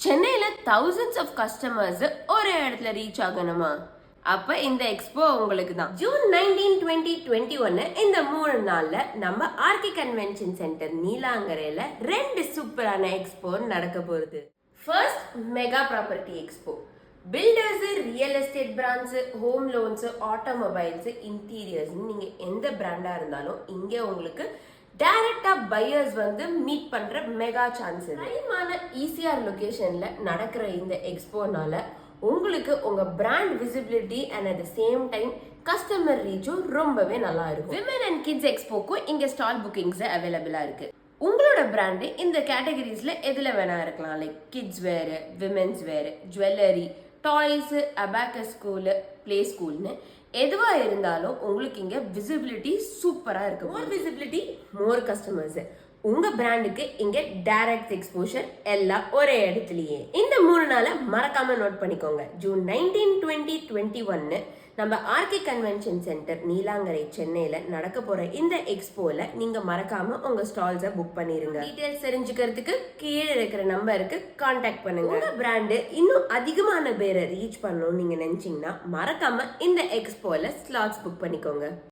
சென்னையில் thousands of customers ஒரே இடத்துல ரீச் ஆகணுமா? அப்ப இந்த எக்ஸ்போ உங்களுக்கு தான். ஜூன் 19, 2021 இந்த 3 நாள்ல நம்ம ஆர்கே கன்வென்ஷன் சென்டர் நீலாங்கரையில 2 சூப்பரான எக்ஸ்போ நடக்க போகுது. First mega property expo. Builders, real estate brands, home loans, automobiles, interiors நீங்க எந்த பிராண்டா இருந்தாலும் இங்க உங்களுக்கு டைரக்டா பையர்ஸ் வந்து மீட் பண்ற மெகா சான்ஸ். டைமான ஈசிஆர் லொகேஷன்ல நடக்கிற இந்த எக்ஸ்போனால உங்களுக்கு உங்க brand visibility and at the same time customer ரீச்சும் ரொம்பவே நல்லா இருக்கும். விமன் அண்ட் கிட்ஸ் எக்ஸ்போக்கும் இங்க ஸ்டால் புக்கிங்ஸ் அவைலபிளா இருக்கு. உங்களோட பிராண்டு இந்த கேட்டகரிஸ்ல எதுல வேணா இருக்கலாம். Like kids wear, women's wear, jewellery, toys, abacus school, play ஸ்கூல்னு எதுவா இருந்தாலும் உங்களுக்கு இங்க விசிபிலிட்டி சூப்பரா இருக்கு. More visibility, more customers. உங்க பிராண்டுக்கு இங்க டைரக்ட் எக்ஸ்போஷர் எல்லாம் ஒரே இடத்துலயே. இந்த 3 நாளை மறக்காம நோட் பண்ணிக்கோங்க. ஜூன் 19, 2021 நம்ம ஆர்கே கன்வென்ஷன் சென்டர் நீலாங்கரை சென்னையில நடக்க போற இந்த எக்ஸ்போல நீங்க மறக்காம உங்க ஸ்டால்ஸை புக் பண்ணிருங்க. டீடைல்ஸ் தெரிஞ்சுக்கிறதுக்கு கீழே இருக்கிற நம்பருக்கு கான்டாக்ட் பண்ணுங்க. உங்க பிராண்டு இன்னும் அதிகமான பேரை ரீச் பண்ணணும்னு நீங்க நினைச்சீங்கன்னா மறக்காம இந்த எக்ஸ்போல ஸ்லாட்ஸ் புக் பண்ணிக்கோங்க.